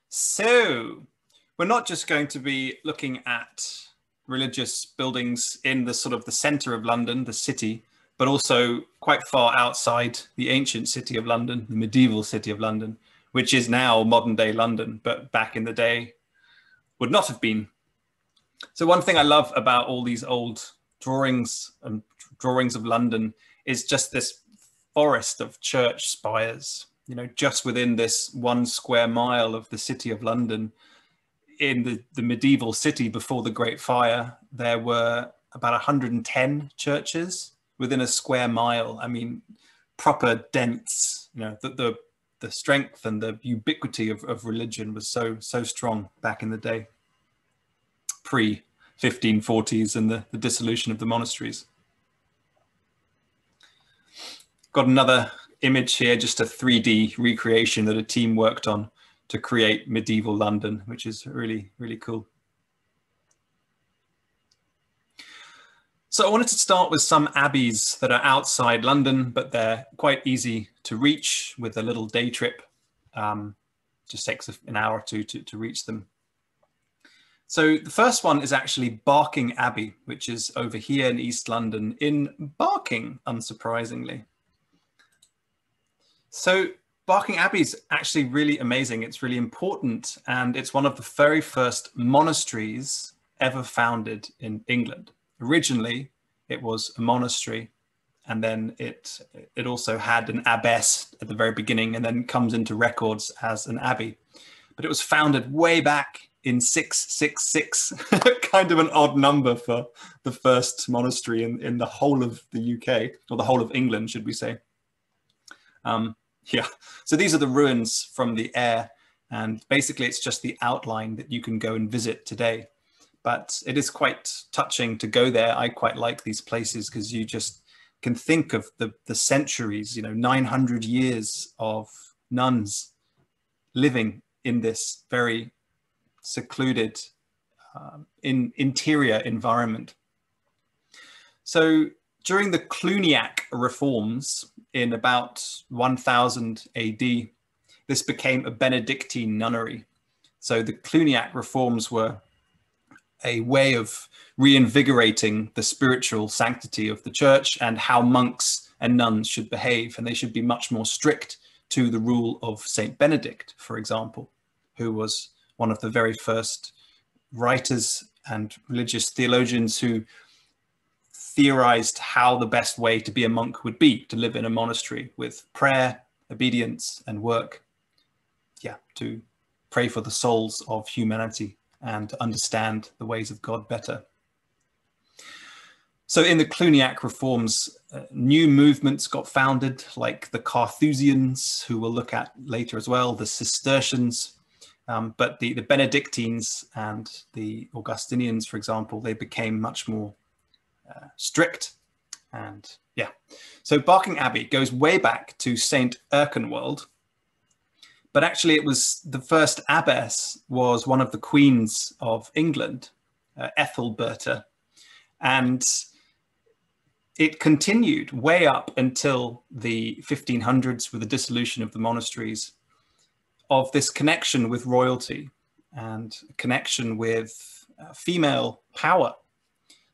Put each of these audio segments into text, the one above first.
So we're not just going to be looking at religious buildings in the sort of the center of London, the city, but also quite far outside the ancient city of London, the medieval city of London, which is now modern day London, but back in the day would not have been. So one thing I love about all these old drawings and drawings of London is just this forest of church spires, you know, just within this 1 square mile of the city of London. In the medieval city before the Great Fire, there were about 110 churches within a square mile. I mean, proper dense, you know, the strength and the ubiquity of religion was so strong back in the day, pre-1540s and the dissolution of the monasteries. Got another image here, just a 3D recreation that a team worked on to create medieval London, which is really, really cool. So I wanted to start with some abbeys that are outside London, but they're quite easy to reach with a little day trip. Just takes an hour or two to reach them. So the first one is actually Barking Abbey, which is over here in East London in Barking, unsurprisingly. So Barking Abbey is actually really amazing. It's really important, and it's one of the very first monasteries ever founded in England. Originally, it was a monastery, and then it also had an abbess at the very beginning, and then comes into records as an abbey. But it was founded way back in 666, kind of an odd number for the first monastery in the whole of the UK, or the whole of England, should we say. Yeah, so these are the ruins from the air, and basically it's just the outline that you can go and visit today. But it is quite touching to go there. I quite like these places because you just can think of the centuries, you know, 900 years of nuns living in this very secluded interior environment. So during the Cluniac reforms in about 1000 AD, this became a Benedictine nunnery. So the Cluniac reforms were a way of reinvigorating the spiritual sanctity of the church and how monks and nuns should behave. And they should be much more strict to the rule of Saint Benedict, for example, who was one of the very first writers and religious theologians who theorized how the best way to be a monk would be, to live in a monastery with prayer, obedience, and work. Yeah, to pray for the souls of humanity and to understand the ways of God better. So in the Cluniac reforms, new movements got founded, like the Carthusians, who we'll look at later as well, the Cistercians, but the Benedictines and the Augustinians, for example, they became much more strict. And yeah, so Barking Abbey goes way back to St. Erkenwald, but actually it was the first abbess was one of the queens of England, Ethelberta, and it continued way up until the 1500s with the dissolution of the monasteries, of this connection with royalty and connection with female power.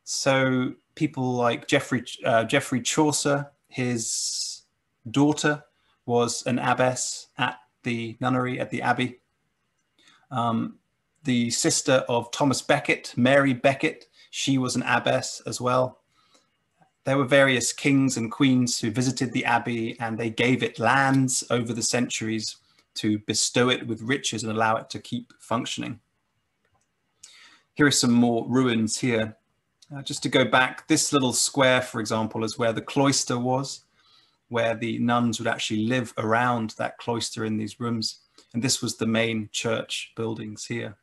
So people like Geoffrey Chaucer, his daughter was an abbess at the nunnery, at the abbey. The sister of Thomas Becket, Mary Becket, she was an abbess as well. There were various kings and queens who visited the abbey, and they gave it lands over the centuries to bestow it with riches and allow it to keep functioning. Here are some more ruins here. Just to go back, this little square, for example, is where the cloister was, where the nuns would actually live around that cloister in these rooms. And this was the main church buildings here,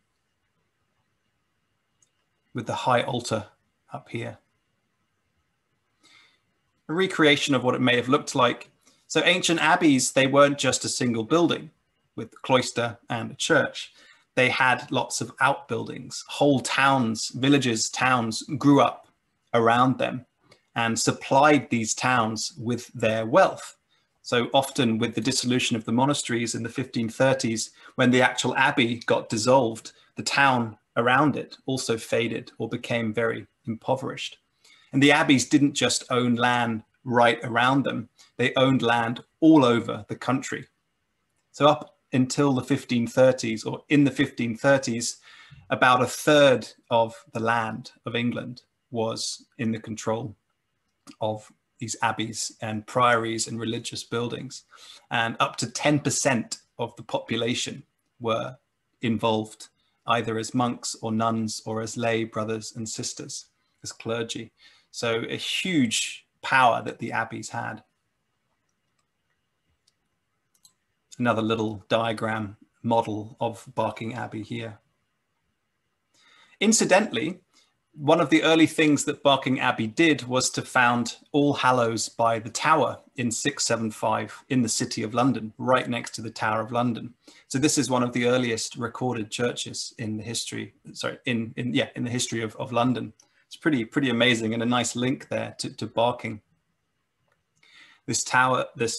with the high altar up here. A recreation of what it may have looked like. So ancient abbeys, they weren't just a single building with the cloister and a church. They had lots of outbuildings. Whole towns, villages, towns grew up around them and supplied these towns with their wealth. So often with the dissolution of the monasteries in the 1530s, when the actual abbey got dissolved, the town around it also faded or became very impoverished. And the abbeys didn't just own land right around them, they owned land all over the country. So up until the 1530s, or in the 1530s, about a third of the land of England was in the control of these abbeys and priories and religious buildings. And up to 10% of the population were involved either as monks or nuns or as lay brothers and sisters, as clergy. So a huge power that the abbeys had. Another little diagram model of Barking Abbey here. Incidentally, one of the early things that Barking Abbey did was to found All Hallows by the Tower in 675 in the City of London, right next to the Tower of London. So this is one of the earliest recorded churches in the history, in the history of London. It's pretty amazing, and a nice link there to Barking. This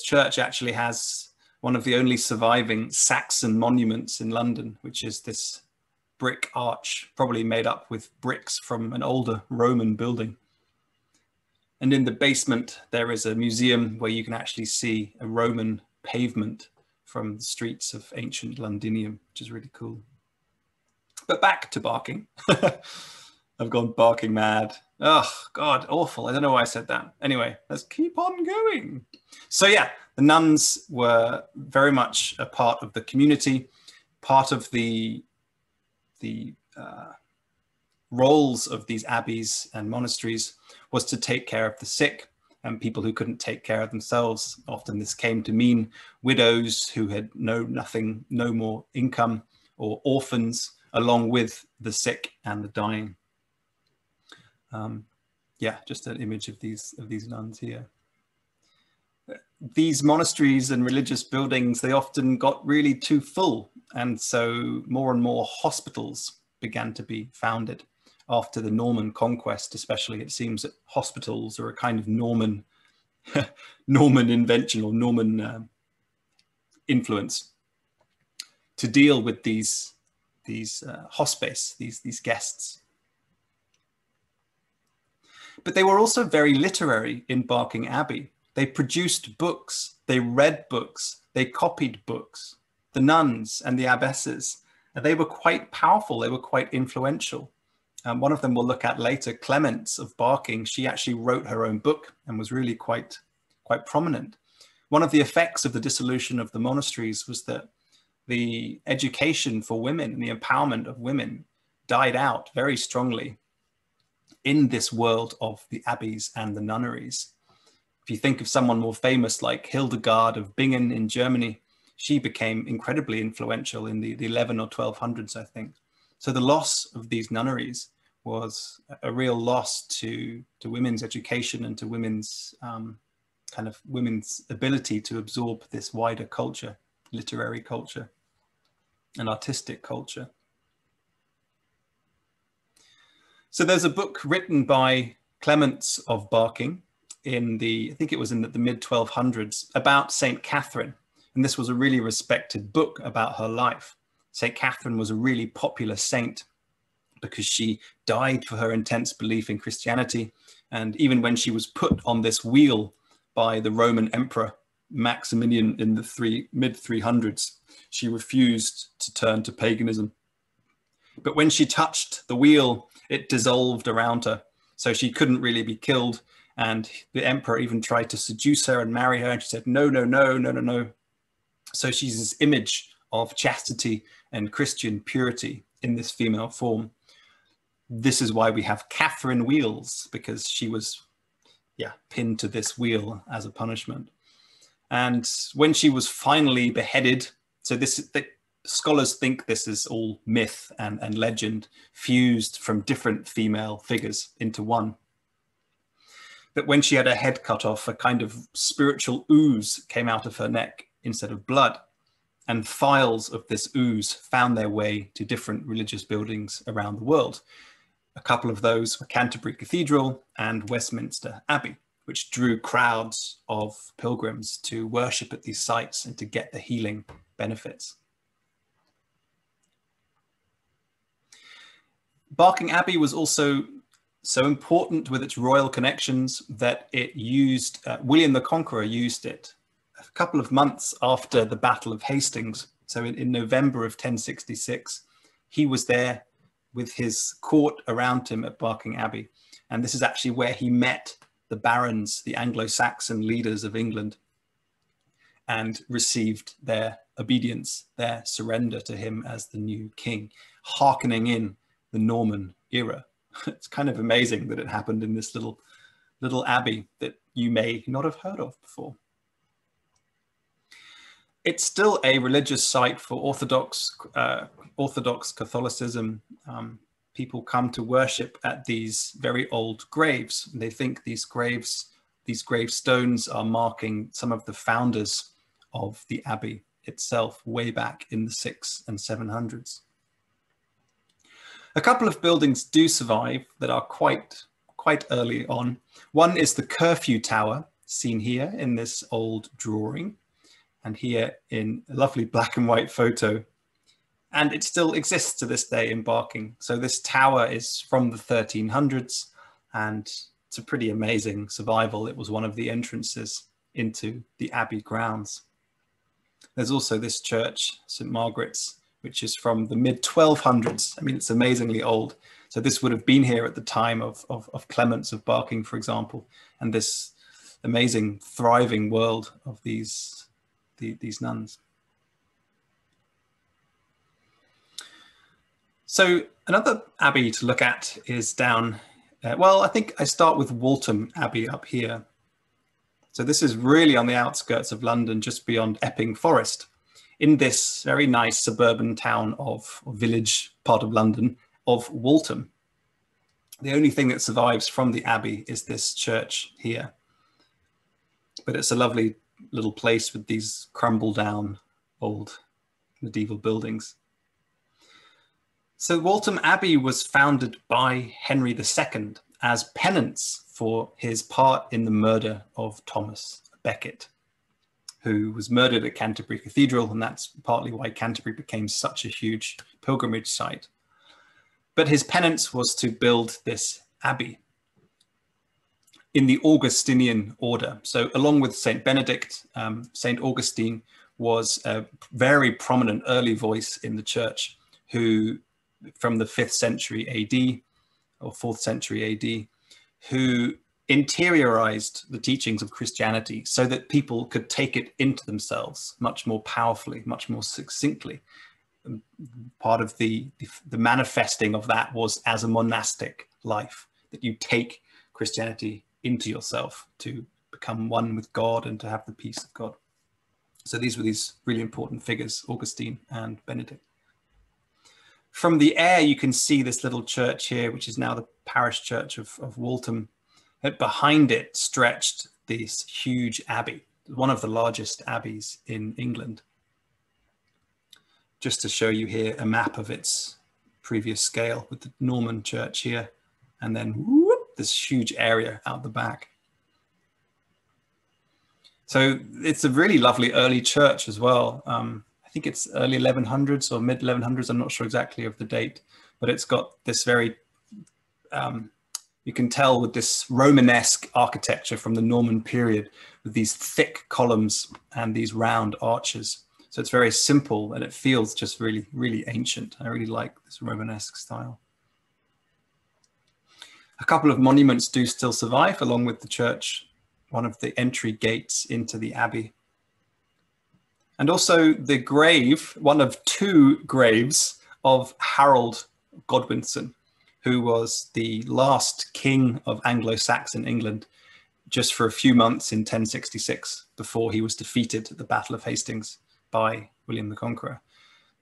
church actually has one of the only surviving Saxon monuments in London, which is this brick arch, probably made up with bricks from an older Roman building. And in the basement, there is a museum where you can actually see a Roman pavement from the streets of ancient Londinium, which is really cool. But back to Barking. I've gone barking mad. Oh, God, awful. I don't know why I said that. Anyway, let's keep on going. So yeah, the nuns were very much a part of the community, part of the roles of these abbeys and monasteries was to take care of the sick and people who couldn't take care of themselves. Often this came to mean widows who had no more income, or orphans, along with the sick and the dying. Yeah, just an image of these nuns here. These monasteries and religious buildings, they often got really too full. And so more and more hospitals began to be founded after the Norman conquest, especially. It seems that hospitals are a kind of Norman invention, or Norman influence to deal with these hospice, these guests. But they were also very literary in Barking Abbey. They produced books, they read books, they copied books. The nuns and the abbesses, they were quite powerful, they were quite influential. One of them we'll look at later, Clemence of Barking. She actually wrote her own book and was really quite prominent. One of the effects of the dissolution of the monasteries was that the education for women and the empowerment of women died out very strongly in this world of the abbeys and the nunneries. If you think of someone more famous like Hildegard of Bingen in Germany, she became incredibly influential in the 11 or 1200s, I think. So the loss of these nunneries was a real loss to women's education and to women's women's ability to absorb this wider culture, literary culture and artistic culture. So there's a book written by Clemence of Barking in I think it was in the mid-1200s, about St. Catherine. And this was a really respected book about her life. St. Catherine was a really popular saint because she died for her intense belief in Christianity. And even when she was put on this wheel by the Roman Emperor Maximilian in the mid-300s, she refused to turn to paganism. But when she touched the wheel, it dissolved around her. So she couldn't really be killed. And the emperor even tried to seduce her and marry her. And she said, no, no, no, no, no, no. So she's this image of chastity and Christian purity in this female form. This is why we have Catherine wheels, because she was, pinned to this wheel as a punishment. And when she was finally beheaded, so scholars think this is all myth and legend fused from different female figures into one. That when she had her head cut off, a kind of spiritual ooze came out of her neck instead of blood. And phials of this ooze found their way to different religious buildings around the world. A couple of those were Canterbury Cathedral and Westminster Abbey. which drew crowds of pilgrims to worship at these sites and to get the healing benefits. Barking Abbey was also so important with its royal connections that it used, William the Conqueror used it a couple of months after the Battle of Hastings. So in November of 1066, he was there with his court around him at Barking Abbey. And this is actually where he met the barons, the Anglo-Saxon leaders of England, and received their obedience, their surrender to him as the new king, hearkening in the Norman era. It's kind of amazing that it happened in this little abbey that you may not have heard of before. It's still a religious site for Orthodox Catholicism. People come to worship at these very old graves. They think these gravestones are marking some of the founders of the abbey itself way back in the 600s and 700s. A couple of buildings do survive that are quite early on. One is the Curfew Tower, seen here in this old drawing, and here in a lovely black and white photo. And it still exists to this day in Barking. So this tower is from the 1300s, and it's a pretty amazing survival. It was one of the entrances into the abbey grounds. There's also this church, St. Margaret's, which is from the mid-1200s. I mean, it's amazingly old. So this would have been here at the time of Clements of Barking, for example, and this amazing, thriving world of these nuns. So another abbey to look at is down, well, I think I start with Walton Abbey up here. So this is really on the outskirts of London, just beyond Epping Forest, in this very nice suburban town or village part of London of Walton. The only thing that survives from the abbey is this church here. But it's a lovely little place with these crumble down old medieval buildings. So Walton Abbey was founded by Henry II as penance for his part in the murder of Thomas Becket, who was murdered at Canterbury Cathedral, and that's partly why Canterbury became such a huge pilgrimage site. But his penance was to build this abbey in the Augustinian order. So along with St. Benedict, St. Augustine was a very prominent early voice in the church who, from the 5th century AD or 4th century AD, who interiorized the teachings of Christianity so that people could take it into themselves much more powerfully, much more succinctly. Part of the manifesting of that was as a monastic life, that you take Christianity into yourself to become one with God and to have the peace of God. So these were these really important figures, Augustine and Benedict. From the air, you can see this little church here, which is now the parish church of Walton. Behind it stretched this huge abbey, one of the largest abbeys in England. Just to show you here a map of its previous scale with the Norman church here, and then whoop, this huge area out the back. So it's a really lovely early church as well. I think it's early 1100s or mid 1100s. I'm not sure exactly of the date, but it's got this very, you can tell with this Romanesque architecture from the Norman period with these thick columns and these round arches. So it's very simple and it feels just really, really ancient. I really like this Romanesque style. A couple of monuments do still survive along with the church, one of the entry gates into the abbey. And also the grave, one of two graves of Harold Godwinson, who was the last king of Anglo-Saxon England just for a few months in 1066 before he was defeated at the Battle of Hastings by William the Conqueror.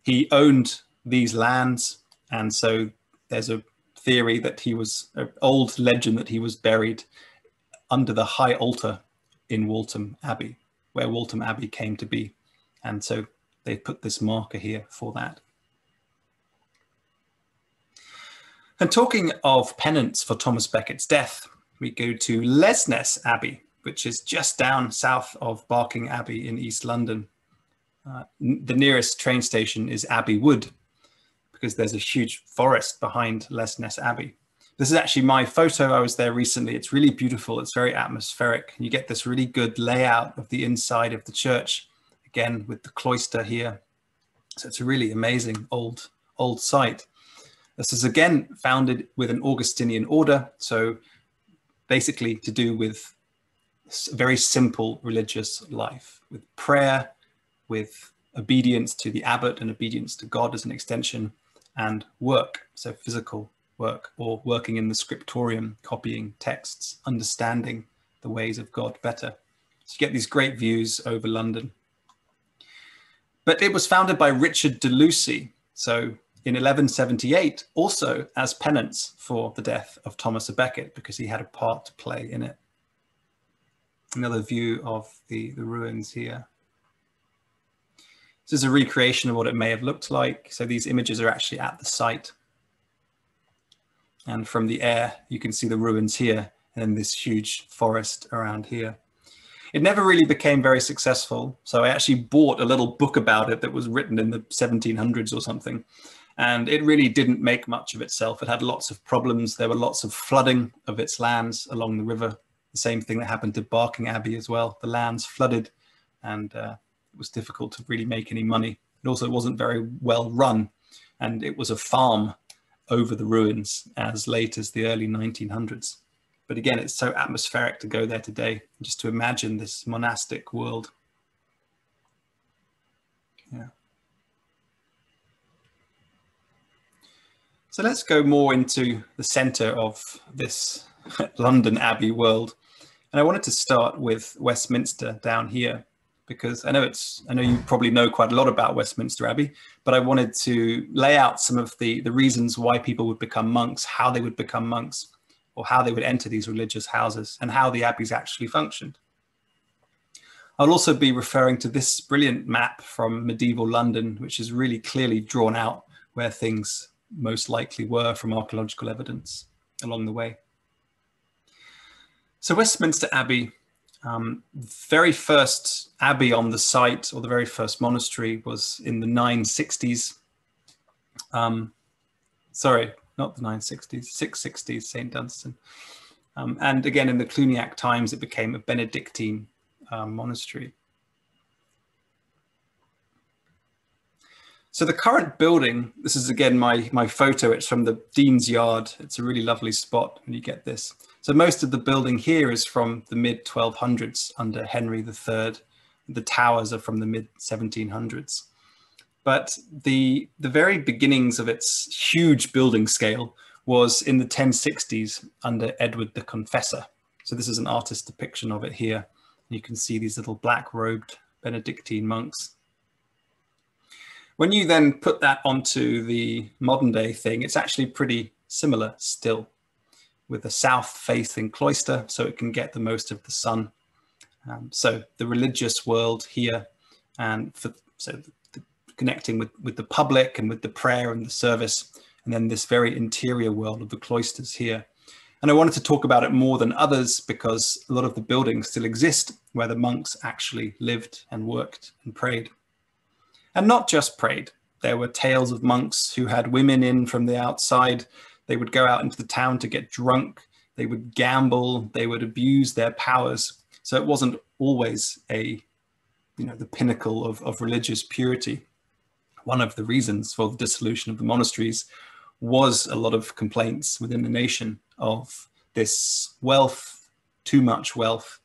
He owned these lands, and so there's a theory that he was, an old legend that he was buried under the high altar in Walton Abbey, where Walton Abbey came to be. And so they put this marker here for that. And talking of penance for Thomas Becket's death, we go to Lesnes Abbey, which is just down south of Barking Abbey in East London. The nearest train station is Abbey Wood, because there's a huge forest behind Lesnes Abbey. This is actually my photo. I was there recently. It's really beautiful. It's very atmospheric. You get this really good layout of the inside of the church, again, with the cloister here. So it's a really amazing old site. This is again founded with an Augustinian order. So basically to do with very simple religious life, with prayer, with obedience to the abbot and obedience to God as an extension, and work, so physical work, or working in the scriptorium, copying texts, understanding the ways of God better. So you get these great views over London. But it was founded by Richard de Lucy, so in 1178, also as penance for the death of Thomas a Becket, because he had a part to play in it. Another view of the ruins here. This is a recreation of what it may have looked like. So these images are actually at the site. And from the air, you can see the ruins here and then this huge forest around here. It never really became very successful. So I actually bought a little book about it that was written in the 1700s or something. And it really didn't make much of itself. It had lots of problems. There were lots of flooding of its lands along the river. The same thing that happened to Barking Abbey as well. The lands flooded, and it was difficult to really make any money. It also wasn't very well run, and it was a farm over the ruins as late as the early 1900s. But again, it's so atmospheric to go there today, just to imagine this monastic world. Yeah. So let's go more into the center of this London Abbey world. And I wanted to start with Westminster down here, because I know you probably know quite a lot about Westminster Abbey, but I wanted to lay out some of the reasons why people would become monks, how they would become monks, or how they would enter these religious houses, and how the abbeys actually functioned. I'll also be referring to this brilliant map from medieval London, which is really clearly drawn out where things most likely were from archaeological evidence along the way. So Westminster Abbey, very first abbey on the site, or the very first monastery, was in the 960s. Sorry, not the 960s, 660s, St. Dunstan. And again, in the Cluniac times, it became a Benedictine monastery. So the current building, this is again my photo, it's from the Dean's Yard. It's a really lovely spot when you get this. So most of the building here is from the mid-1200s under Henry III. The towers are from the mid-1700s. But the very beginnings of its huge building scale was in the 1060s under Edward the Confessor. So this is an artist's depiction of it here. You can see these little black-robed Benedictine monks. When you then put that onto the modern day thing, it's actually pretty similar still, with a south-facing cloister so it can get the most of the sun. So the religious world here, and connecting with the public and with the prayer and the service, and then this very interior world of the cloisters here. And I wanted to talk about it more than others because a lot of the buildings still exist where the monks actually lived and worked and prayed. And not just prayed. There were tales of monks who had women in from the outside. They would go out into the town to get drunk. They would gamble. They would abuse their powers. So it wasn't always the pinnacle of religious purity. One of the reasons for the dissolution of the monasteries was a lot of complaints within the nation of this wealth, too much wealth,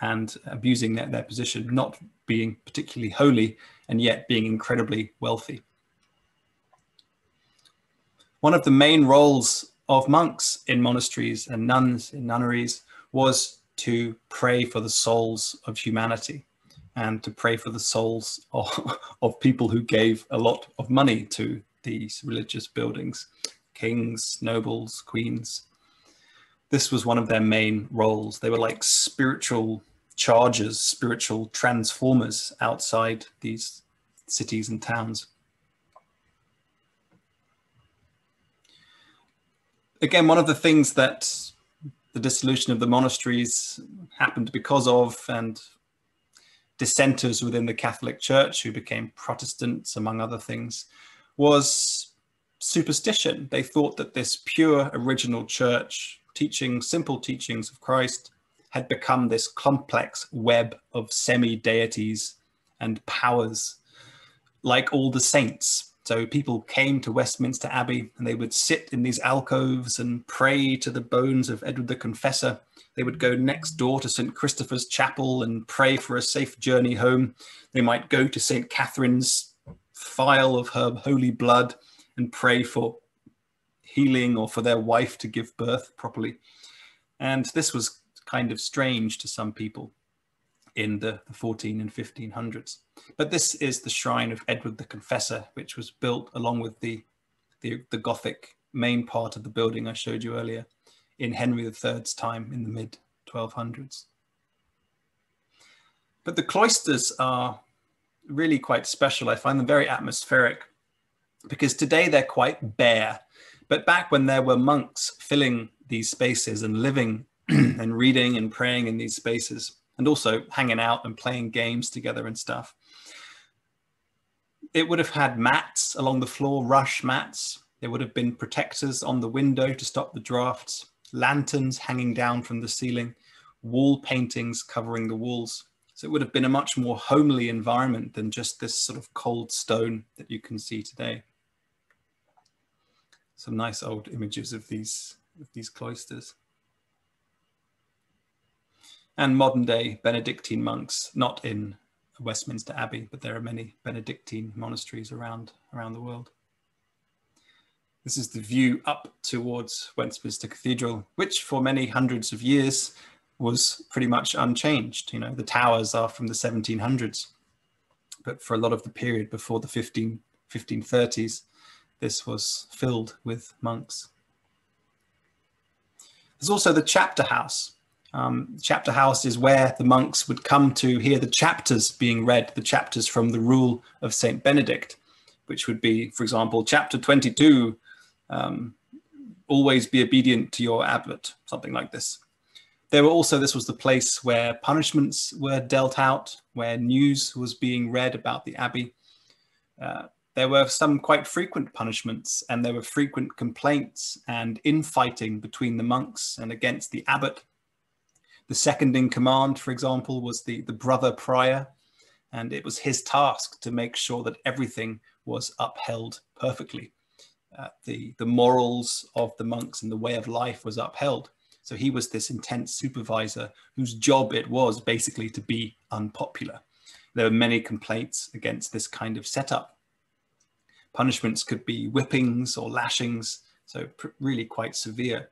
and abusing their position, not being particularly holy, and yet being incredibly wealthy. One of the main roles of monks in monasteries and nuns in nunneries was to pray for the souls of humanity and to pray for the souls of people who gave a lot of money to these religious buildings, kings, nobles, queens. This was one of their main roles. They were like spiritual chargers, spiritual transformers outside these cities and towns. Again, one of the things that the dissolution of the monasteries happened because of, and dissenters within the Catholic Church who became Protestants, among other things, was superstition. They thought that this pure original church, teaching simple teachings of Christ, had become this complex web of semi-deities and powers, like all the saints. So people came to Westminster Abbey and they would sit in these alcoves and pray to the bones of Edward the Confessor. They would go next door to St. Christopher's Chapel and pray for a safe journey home. They might go to St. Catherine's phial of her holy blood and pray for healing or for their wife to give birth properly. And this was kind of strange to some people in the 14 and 1500s. But this is the shrine of Edward the Confessor, which was built along with the Gothic main part of the building I showed you earlier in Henry III's time in the mid-1200s. But the cloisters are really quite special. I find them very atmospheric because today they're quite bare. But back when there were monks filling these spaces and living and reading and praying in these spaces, and also hanging out and playing games together and stuff, it would have had mats along the floor, rush mats. There would have been protectors on the window to stop the drafts, lanterns hanging down from the ceiling, wall paintings covering the walls. So it would have been a much more homely environment than just this sort of cold stone that you can see today. Some nice old images of these cloisters. And modern day Benedictine monks, not in Westminster Abbey, but there are many Benedictine monasteries around the world. This is the view up towards Westminster Cathedral, which for many hundreds of years was pretty much unchanged. You know, the towers are from the 1700s, but for a lot of the period before the 1530s, this was filled with monks. There's also the chapter house. Chapter house is where the monks would come to hear the chapters being read, the chapters from the Rule of St. Benedict, which would be, for example, chapter 22, always be obedient to your abbot, something like this. There were also, this was the place where punishments were dealt out, where news was being read about the abbey. There were some quite frequent punishments, and there were frequent complaints and infighting between the monks and against the abbot. The second in command, for example, was the brother prior, and it was his task to make sure that everything was upheld perfectly. The morals of the monks and the way of life was upheld. So he was this intense supervisor whose job it was basically to be unpopular. There were many complaints against this kind of setup. Punishments could be whippings or lashings, so really quite severe.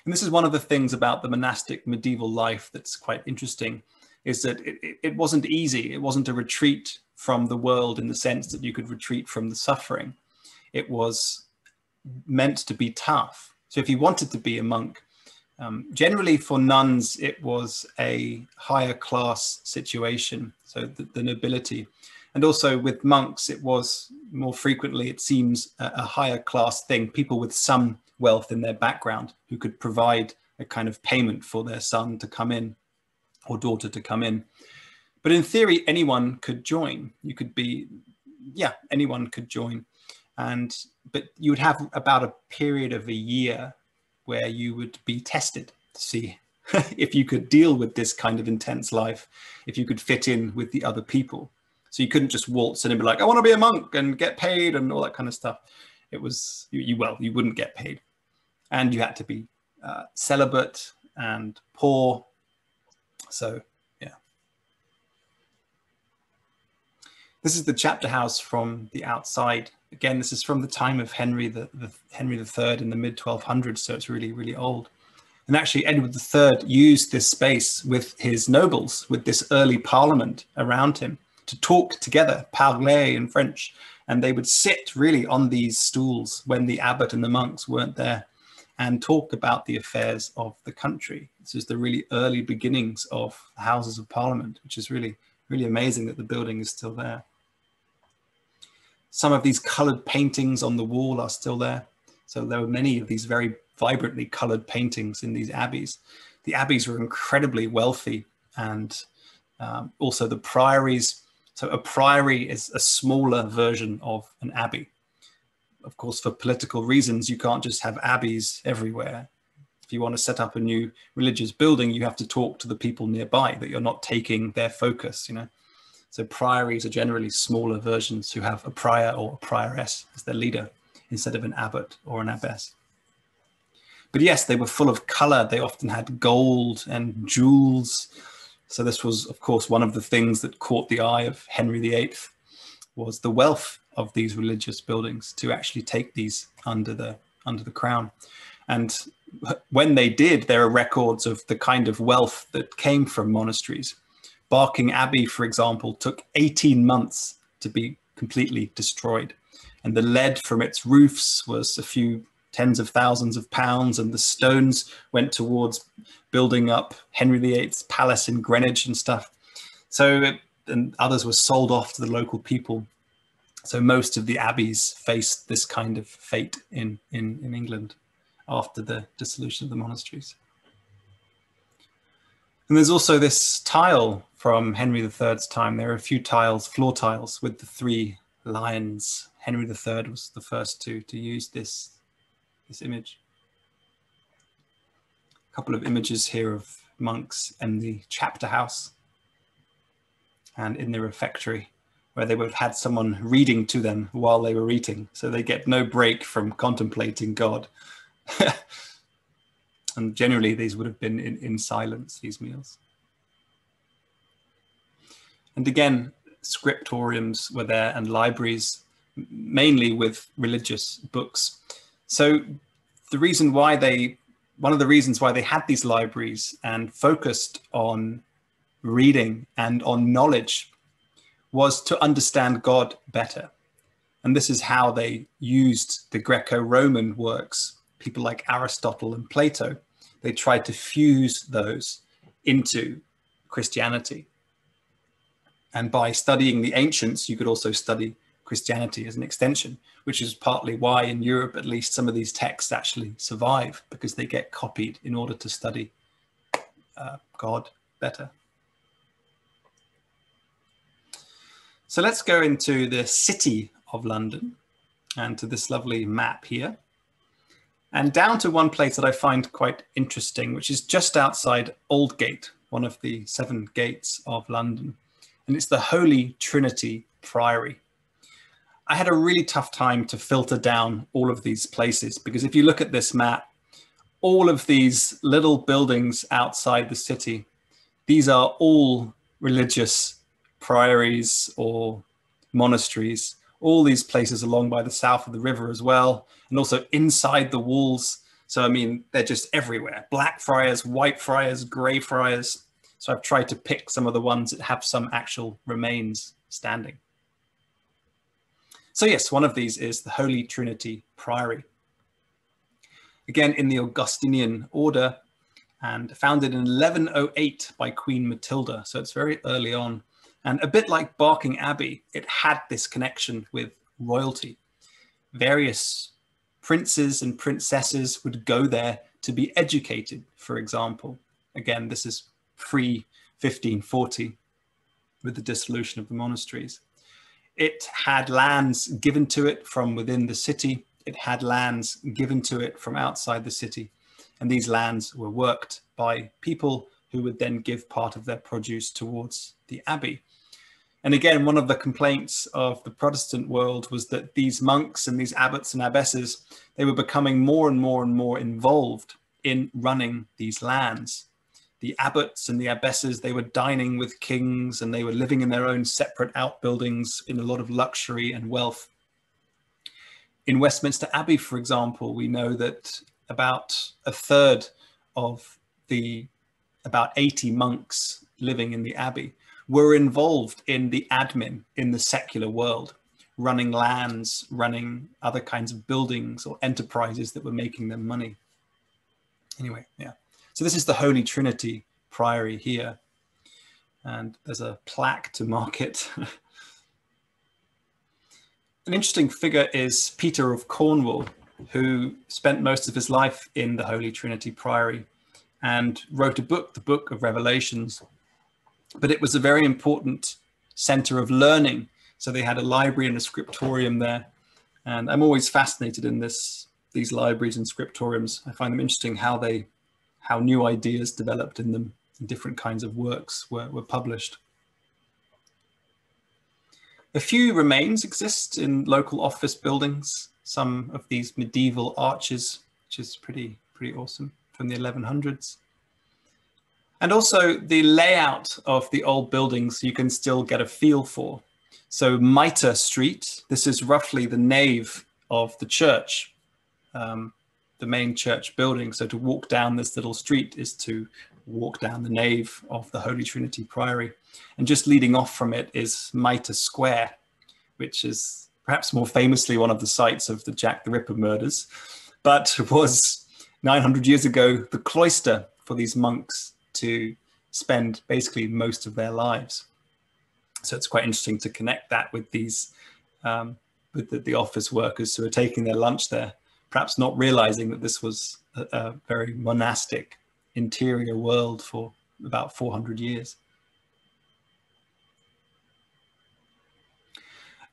And this is one of the things about the monastic medieval life that's quite interesting, is that it wasn't easy. It wasn't a retreat from the world in the sense that you could retreat from the suffering. It was meant to be tough. So if you wanted to be a monk, generally for nuns, it was a higher class situation, so the nobility. And also with monks, it was more frequently, it seems, a higher class thing, people with some wealth in their background who could provide a kind of payment for their son to come in or daughter to come in. But in theory, anyone could join. You could be, anyone could join. But you would have about a period of a year where you would be tested to see if you could deal with this kind of intense life, if you could fit in with the other people. So you couldn't just waltz in and be like, I want to be a monk and get paid and all that kind of stuff. It was, you wouldn't get paid. And you had to be celibate and poor. So, yeah. This is the chapter house from the outside. Again, this is from the time of Henry III in the mid-1200s, so it's really, really old. And actually, Edward III used this space with his nobles, with this early parliament around him, to talk together, parler in French. And they would sit really on these stools when the abbot and the monks weren't there and talk about the affairs of the country. This is the really early beginnings of the Houses of Parliament, which is really, really amazing that the building is still there. Some of these colored paintings on the wall are still there. So there were many of these very vibrantly colored paintings in these abbeys. The abbeys were incredibly wealthy, and also the priories. So a priory is a smaller version of an abbey. Of course, for political reasons, you can't just have abbeys everywhere. If you want to set up a new religious building, you have to talk to the people nearby, that you're not taking their focus, you know. So priories are generally smaller versions who have a prior or a prioress as their leader instead of an abbot or an abbess. But yes, they were full of color. They often had gold and jewels. So this was, of course, one of the things that caught the eye of Henry VIII, was the wealth of these religious buildings, to actually take these under the crown. And when they did, there are records of the kind of wealth that came from monasteries. Barking Abbey, for example, took 18 months to be completely destroyed. And the lead from its roofs was a few tens of thousands of pounds, and the stones went towards building up Henry VIII's palace in Greenwich and stuff. So, and others were sold off to the local people. So most of the abbeys faced this kind of fate in England after the dissolution of the monasteries. And there's also this tile from Henry III's time. There are a few tiles, floor tiles, with the 3 lions. Henry III was the first to use this image. A couple of images here of monks in the chapter house and in the refectory, where they would have had someone reading to them while they were eating, so they get no break from contemplating God. And generally these would have been in silence, these meals. And again, scriptoriums were there and libraries, mainly with religious books. So one of the reasons why they had these libraries and focused on reading and on knowledge was to understand God better. And this is how they used the Greco-Roman works, people like Aristotle and Plato. They tried to fuse those into Christianity. And by studying the ancients, you could also study Christianity as an extension, which is partly why in Europe, at least, some of these texts actually survive, because they get copied in order to study God better. So let's go into the city of London and to this lovely map here, and down to one place that I find quite interesting, which is just outside Aldgate, one of the 7 gates of London. And it's the Holy Trinity Priory. I had a really tough time to filter down all of these places, because if you look at this map, all of these little buildings outside the city, these are all religious priories or monasteries, all these places along by the south of the river as well, and also inside the walls. So, I mean, they're just everywhere. Black friars, white friars, grey friars. So I've tried to pick some of the ones that have some actual remains standing. So yes, one of these is the Holy Trinity Priory. Again, in the Augustinian order, and founded in 1108 by Queen Matilda. So it's very early on. And a bit like Barking Abbey, it had this connection with royalty. Various princes and princesses would go there to be educated, for example. Again, this is pre-1540 with the dissolution of the monasteries. It had lands given to it from within the city. It had lands given to it from outside the city. And these lands were worked by people who would then give part of their produce towards the abbey. And again, one of the complaints of the Protestant world was that these monks and these abbots and abbesses, they were becoming more and more and more involved in running these lands. The abbots and the abbesses, they were dining with kings, and they were living in their own separate outbuildings in a lot of luxury and wealth. In Westminster Abbey, for example, we know that about a third of the about 80 monks living in the abbey were involved in the admin in the secular world, running lands, running other kinds of buildings or enterprises that were making them money. Anyway, yeah. So this is the Holy Trinity Priory here. And there's a plaque to mark it. An interesting figure is Peter of Cornwall. who spent most of his life in the Holy Trinity Priory and wrote a book, the Book of Revelations. But it was a very important center of learning. So they had a library and a scriptorium there. And I'm always fascinated in these libraries and scriptoriums. I find them interesting how new ideas developed in them, and different kinds of works were published. A few remains exist in local office buildings, some of these medieval arches, which is pretty awesome, from the 1100s. And also the layout of the old buildings you can still get a feel for. So Mitre Street, this is roughly the nave of the church, the main church building. So to walk down this little street is to walk down the nave of the Holy Trinity Priory. And just leading off from it is Mitre Square, which is perhaps more famously one of the sites of the Jack the Ripper murders, but was 900 years ago the cloister for these monks to spend basically most of their lives. So it's quite interesting to connect that with these, with the office workers who are taking their lunch there, perhaps not realizing that this was a very monastic interior world for about 400 years.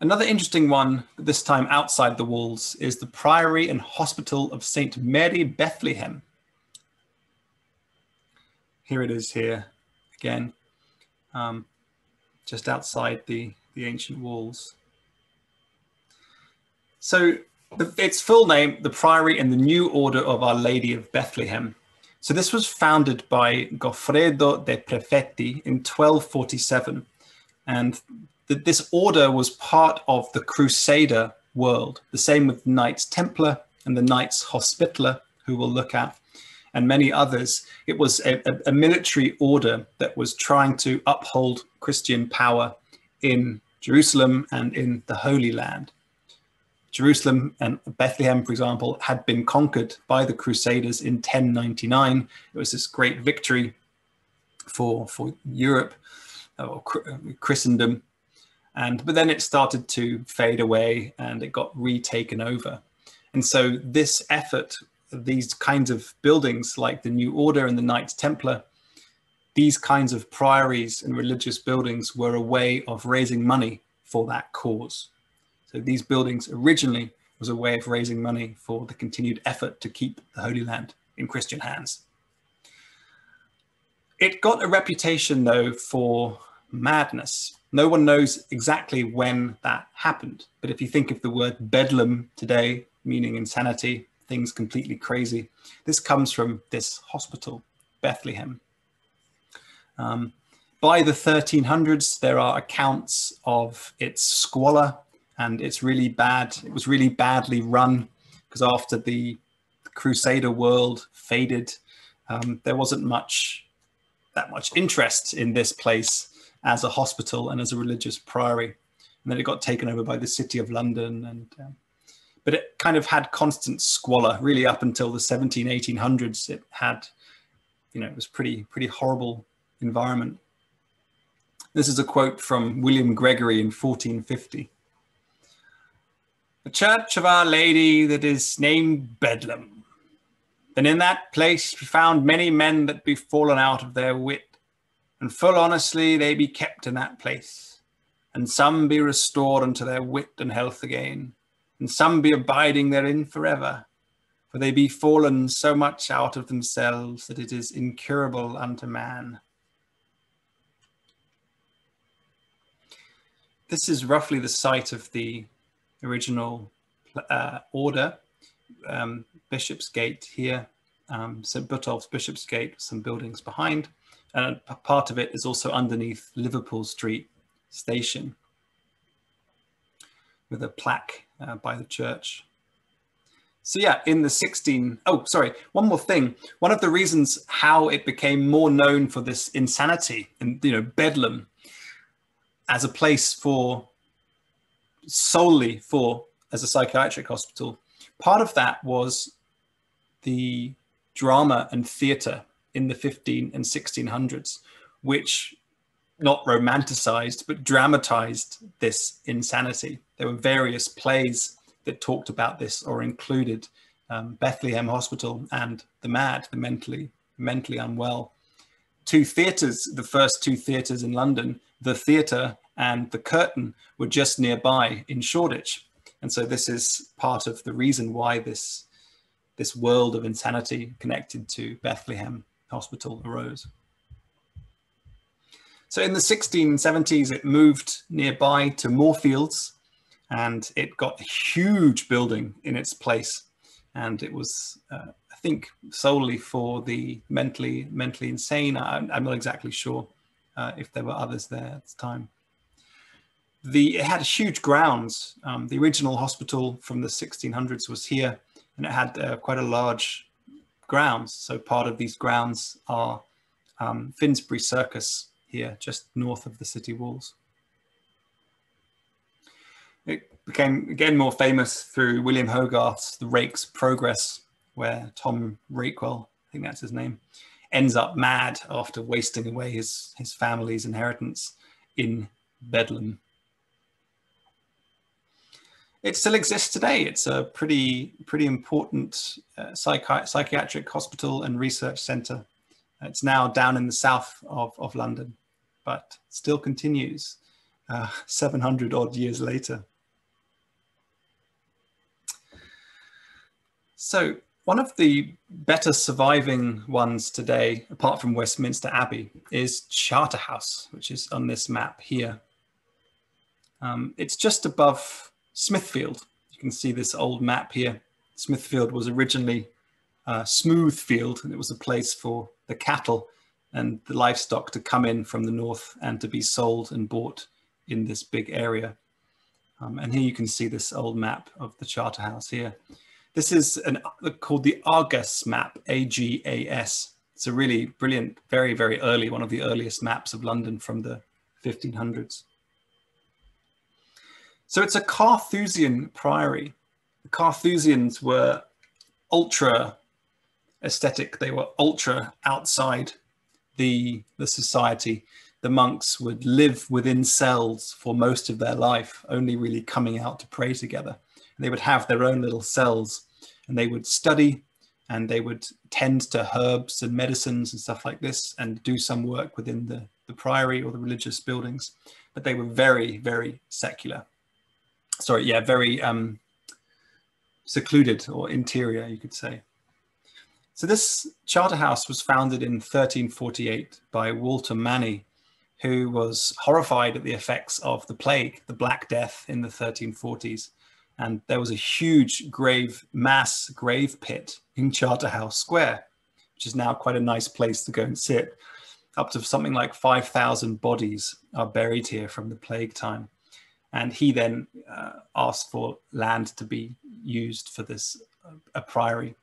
Another interesting one, this time outside the walls, is the Priory and Hospital of St. Mary, Bethlehem. Here it is here again, just outside the ancient walls. So its full name, the Priory and the New Order of Our Lady of Bethlehem. So this was founded by Goffredo de Prefetti in 1247. And this order was part of the Crusader world, the same with the Knights Templar and the Knights Hospitaller, who we'll look at, and many others. It was a military order that was trying to uphold Christian power in Jerusalem and in the Holy Land. Jerusalem and Bethlehem, for example, had been conquered by the Crusaders in 1099. It was this great victory for Europe, or Christendom. But then it started to fade away and it got retaken over. And so this effort, these kinds of buildings like the New Order and the Knights Templar, these kinds of priories and religious buildings were a way of raising money for that cause. So these buildings originally was a way of raising money for the continued effort to keep the Holy Land in Christian hands. It got a reputation, though, for madness. No one knows exactly when that happened. But if you think of the word bedlam today, meaning insanity, things completely crazy, this comes from this hospital, Bethlehem. By the 1300s, there are accounts of its squalor, and it's really bad. It was really badly run because after the Crusader world faded, there wasn't that much interest in this place as a hospital and as a religious priory. And then it got taken over by the City of London. But it kind of had constant squalor really up until the 1800s. It had, it was pretty horrible environment. This is a quote from William Gregory in 1450. "The church of Our Lady that is named Bedlam. Then in that place be found many men that be fallen out of their wit, and full honestly they be kept in that place. And some be restored unto their wit and health again, and some be abiding therein forever. For they be fallen so much out of themselves that it is incurable unto man." This is roughly the site of the original order, Bishopsgate here, St. Butolph's Bishopsgate, some buildings behind, and a part of it is also underneath Liverpool Street Station with a plaque by the church. So yeah, in the one more thing. One of the reasons how it became more known for this insanity and, Bedlam as a place solely as a psychiatric hospital, part of that was the drama and theatre in the 15 and 1600s, which not romanticized, but dramatized this insanity. There were various plays that talked about this or included Bethlehem Hospital and the mentally unwell. Two theatres, the first two theatres in London, the Theatre and the Curtain, were just nearby in Shoreditch. And so this is part of the reason why this world of insanity connected to Bethlehem Hospital arose. So in the 1670s, it moved nearby to Moorfields, and it got a huge building in its place. And it was, I think, solely for the mentally insane. I'm not exactly sure if there were others there at the time. It had huge grounds. The original hospital from the 1600s was here, and it had quite a large grounds. So part of these grounds are Finsbury Circus here, just north of the city walls. It became again more famous through William Hogarth's The Rake's Progress, where Tom Rakewell, I think that's his name, ends up mad after wasting away his family's inheritance in Bedlam. It still exists today. It's a pretty important psychiatric hospital and research centre. It's now down in the south of London, but still continues 700 odd years later. So one of the better surviving ones today, apart from Westminster Abbey, is Charterhouse, which is on this map here. It's just above Smithfield. You can see this old map here. Smithfield was originally Smoothfield, and it was a place for the cattle and the livestock to come in from the north and to be sold and bought in this big area. And here you can see this old map of the Charterhouse here. This is called the Argas map, A-G-A-S. It's a really brilliant, very, very early, one of the earliest maps of London from the 1500s. So it's a Carthusian priory. The Carthusians were ultra aesthetic. They were ultra outside the society. The monks would live within cells for most of their life, only really coming out to pray together. They would have their own little cells, and they would study, and they would tend to herbs and medicines and stuff like this, and do some work within the priory or the religious buildings. But they were very, very secular. Sorry, yeah, very secluded or interior, you could say. So this Charterhouse was founded in 1348 by Walter Manny, who was horrified at the effects of the plague, the Black Death in the 1340s. And there was a huge mass grave pit in Charterhouse Square, which is now quite a nice place to go and sit. Up to something like 5,000 bodies are buried here from the plague time. And he then asked for land to be used for this, a priory.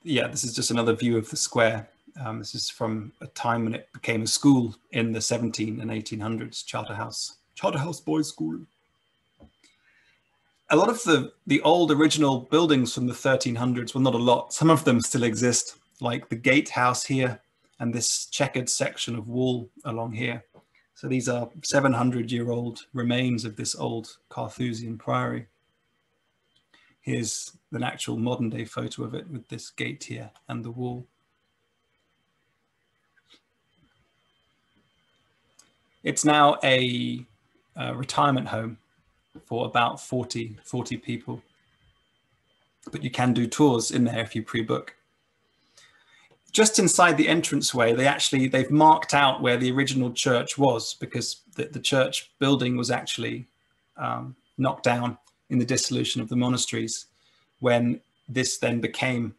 Yeah, this is just another view of the square. This is from a time when it became a school in the 1700s and 1800s, Charterhouse Boys' School. A lot of the old original buildings from the 1300s, well, not a lot, some of them still exist, like the gatehouse here and this checkered section of wall along here. So these are 700-year-old remains of this old Carthusian priory. Here's an actual modern day photo of it with this gate here and the wall. It's now a retirement home for about 40 people, but you can do tours in there if you pre-book. Just inside the entranceway, they've marked out where the original church was, because the church building was actually knocked down in the dissolution of the monasteries, when this then became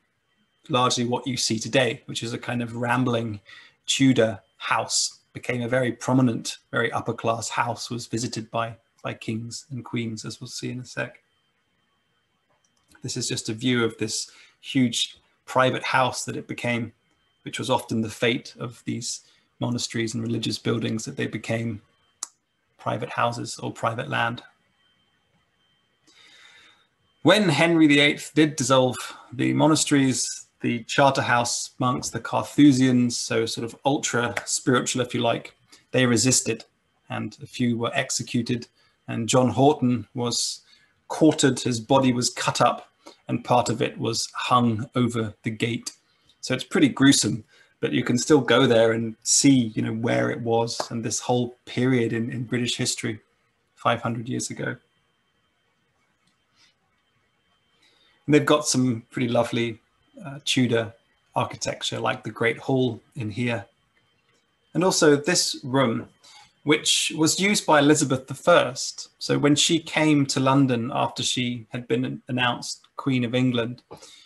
largely what you see today, which is a kind of rambling Tudor house. Became a very prominent, very upper class house, was visited by kings and queens, as we'll see in a sec. This is just a view of this huge private house that it became, which was often the fate of these monasteries and religious buildings, that they became private houses or private land. When Henry VIII did dissolve the monasteries, the Charterhouse monks, the Carthusians, so sort of ultra spiritual, if you like, they resisted. and a few were executed. And John Horton was quartered, his body was cut up, and part of it was hung over the gate. So it's pretty gruesome, but you can still go there and see, you know, where it was and this whole period in British history 500 years ago. And they've got some pretty lovely Tudor architecture, like the Great Hall in here. And also this room, which was used by Elizabeth I. So when she came to London after she had been announced Queen of England,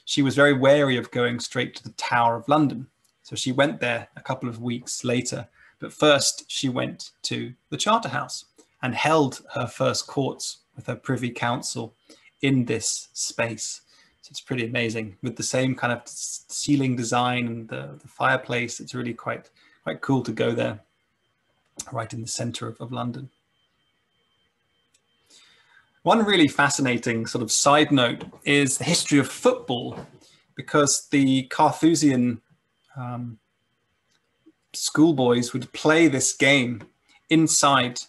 she was very wary of going straight to the Tower of London. So she went there a couple of weeks later. But first she went to the Charterhouse and held her first courts with her Privy Council in this space. So it's pretty amazing with the same kind of ceiling design and the fireplace. It's really quite cool to go there, right in the center of London. One really fascinating sort of side note is the history of football, because the Carthusian schoolboys would play this game inside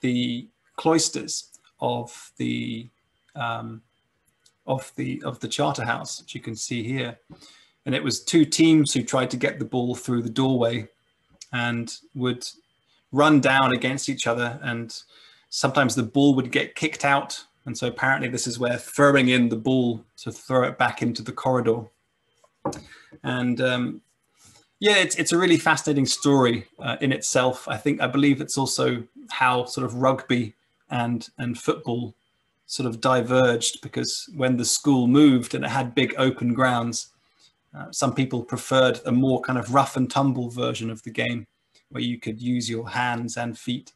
the cloisters of the Charterhouse, which you can see here. And it was two teams who tried to get the ball through the doorway and would run down against each other, and sometimes the ball would get kicked out. And so apparently this is where throwing in the ball to throw it back into the corridor. And yeah, it's a really fascinating story in itself. I believe it's also how sort of rugby and football sort of diverged, because when the school moved and it had big open grounds, some people preferred a more kind of rough and tumble version of the game where you could use your hands and feet,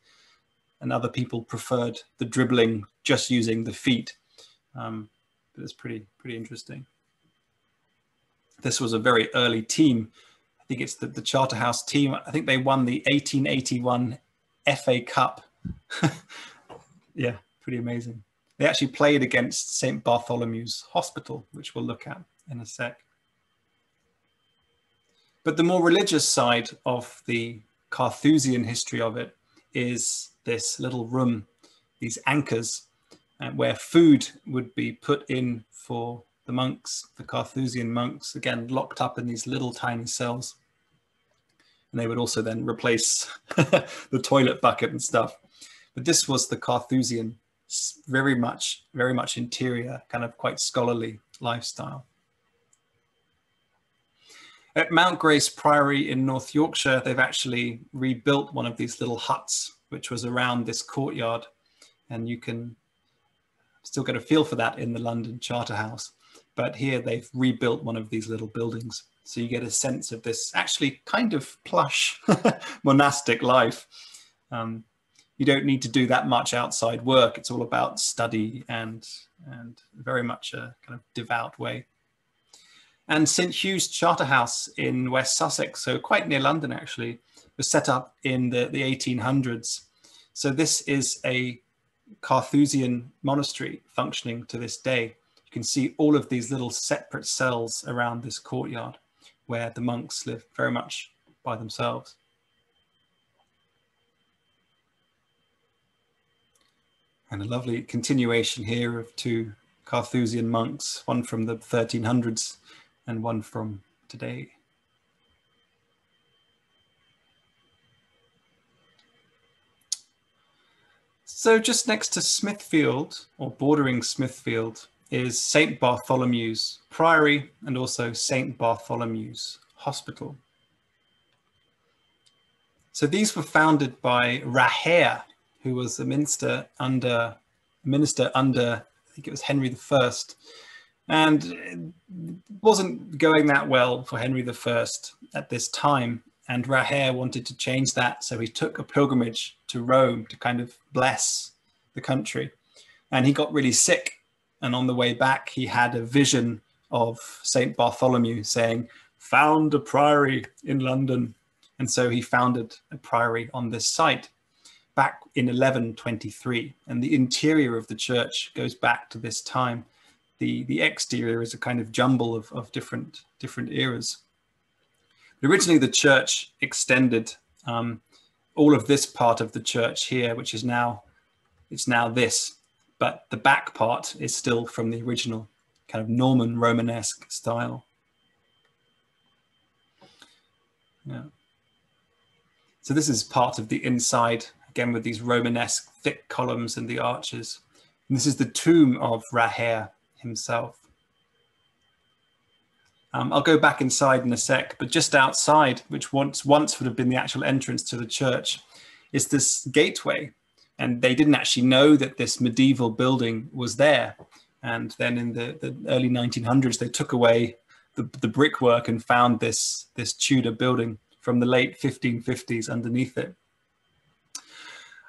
and other people preferred the dribbling just using the feet. But it's pretty interesting. This was a very early team. I think it's the Charterhouse team. I think they won the 1881 FA Cup. Yeah, pretty amazing. They actually played against St. Bartholomew's Hospital, which we'll look at in a sec. But the more religious side of the Carthusian history of it is this little room, these anchors, where food would be put in for the monks, the Carthusian monks, again, locked up in these little tiny cells. And they would also then replace the toilet bucket and stuff. But this was the Carthusian, very much interior, kind of quite scholarly lifestyle. At Mount Grace Priory in North Yorkshire, they've actually rebuilt one of these little huts, which was around this courtyard. And you can still get a feel for that in the London Charterhouse. But here they've rebuilt one of these little buildings. So you get a sense of this actually kind of plush monastic life. You don't need to do that much outside work. It's all about study and very much a kind of devout way. And St. Hugh's Charterhouse in West Sussex, so quite near London actually, was set up in the 1800s. So this is a Carthusian monastery functioning to this day. You can see all of these little separate cells around this courtyard where the monks live very much by themselves. And a lovely continuation here of two Carthusian monks, one from the 1300s and one from today. So just next to Smithfield, or bordering Smithfield, is St. Bartholomew's Priory and also St. Bartholomew's Hospital. So these were founded by Rahir, who was a minister under, I think it was Henry I. And it wasn't going that well for Henry I at this time. And Rahir wanted to change that. So he took a pilgrimage to Rome to kind of bless the country. And he got really sick. And on the way back, he had a vision of St. Bartholomew saying, "Found a priory in London." And so he founded a priory on this site back in 1123. And the interior of the church goes back to this time. The exterior is a kind of jumble of different eras. Originally, the church extended all of this part of the church here, which is now, it's now this, but the back part is still from the original kind of Norman Romanesque style. Yeah. So this is part of the inside, again with these Romanesque thick columns and the arches. And this is the tomb of Rahir himself. I'll go back inside in a sec, but just outside, which once would have been the actual entrance to the church, is this gateway. And they didn't actually know that this medieval building was there. And then in the early 1900s, they took away the brickwork and found this Tudor building from the late 1550s underneath it.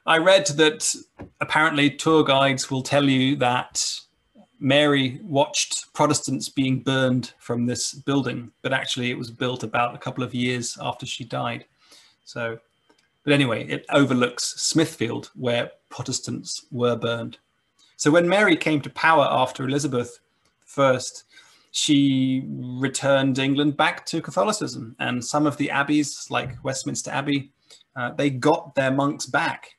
I read that apparently tour guides will tell you that Mary watched Protestants being burned from this building, but actually it was built about a couple of years after she died. So, but anyway, it overlooks Smithfield, where Protestants were burned. So when Mary came to power after Elizabeth I, she returned England back to Catholicism, and some of the abbeys, like Westminster Abbey, they got their monks back,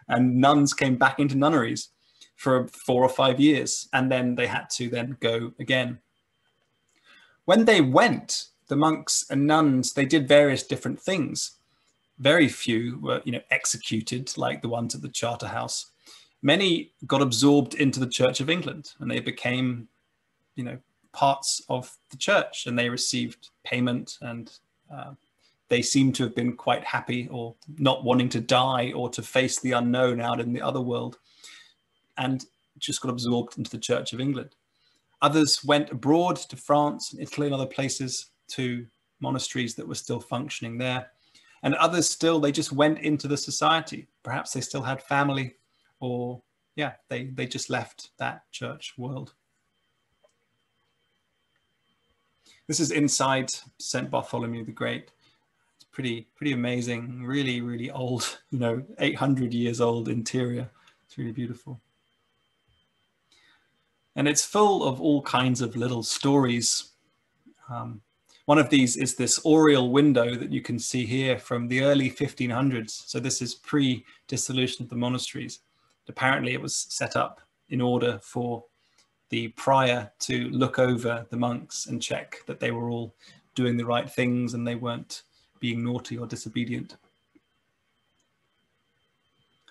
and nuns came back into nunneries for 4 or 5 years, and then they had to then go again. When they went, the monks and nuns, they did various different things. Very few were, executed like the ones at the Charterhouse. Many got absorbed into the Church of England, and they became, parts of the church, and they received payment, and they seem to have been quite happy, or not wanting to die or to face the unknown out in the other world, and just got absorbed into the Church of England. Others went abroad to France and Italy and other places, to monasteries that were still functioning there. And others still, they just went into the society. Perhaps they still had family, or they just left that church world. This is inside St. Bartholomew the Great. It's pretty amazing, really, really old, 800 years old interior. It's really beautiful. And it's full of all kinds of little stories. One of these is this Oriole Window that you can see here from the early 1500s. So this is pre-dissolution of the monasteries. Apparently it was set up in order for the prior to look over the monks and check that they were all doing the right things and they weren't being naughty or disobedient.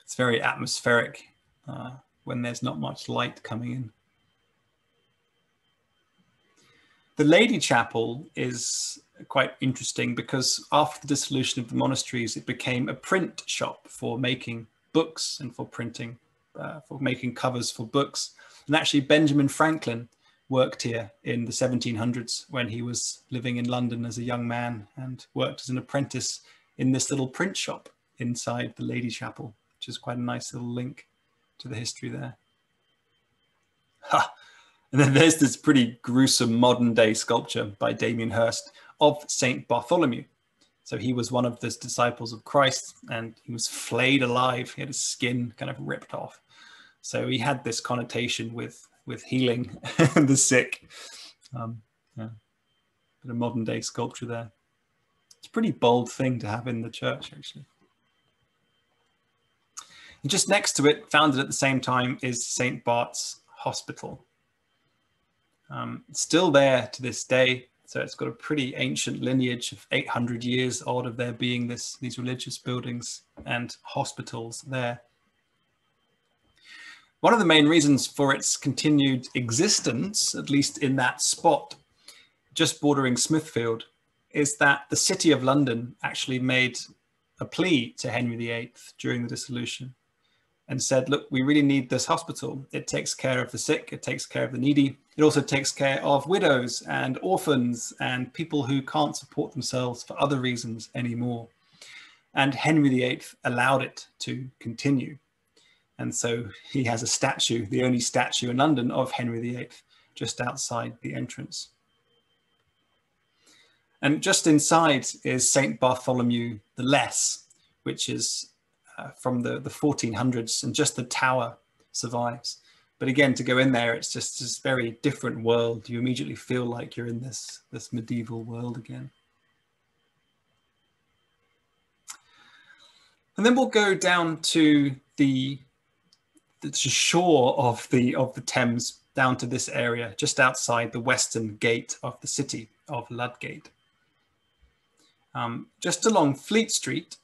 It's very atmospheric when there's not much light coming in. The Lady Chapel is quite interesting because after the dissolution of the monasteries, it became a print shop for making books and for printing, for making covers for books. And actually Benjamin Franklin worked here in the 1700s when he was living in London as a young man, and worked as an apprentice in this little print shop inside the Lady Chapel, which is quite a nice little link to the history there. Ha! And then there's this pretty gruesome modern day sculpture by Damien Hirst of St. Bartholomew. So he was one of the disciples of Christ, and he was flayed alive. He had his skin kind of ripped off. So he had this connotation with healing the sick. But a modern day sculpture there. It's a pretty bold thing to have in the church, actually. And just next to it, founded at the same time, is St. Bart's Hospital. It's still there to this day. So it's got a pretty ancient lineage of 800 years odd of there being these religious buildings and hospitals there. One of the main reasons for its continued existence, at least in that spot, just bordering Smithfield, is that the City of London actually made a plea to Henry VIII during the dissolution and said, look, we really need this hospital. It takes care of the sick, it takes care of the needy. It also takes care of widows and orphans and people who can't support themselves for other reasons anymore. And Henry VIII allowed it to continue. And so he has a statue, the only statue in London of Henry VIII, just outside the entrance. And just inside is St. Bartholomew the Less, which is from the 1400s, and just the tower survives. But again, to go in there, it's just this very different world. You immediately feel like you're in this medieval world again. And then we'll go down to the shore of the Thames, down to this area, just outside the western gate of the city of Ludgate. Just along Fleet Street,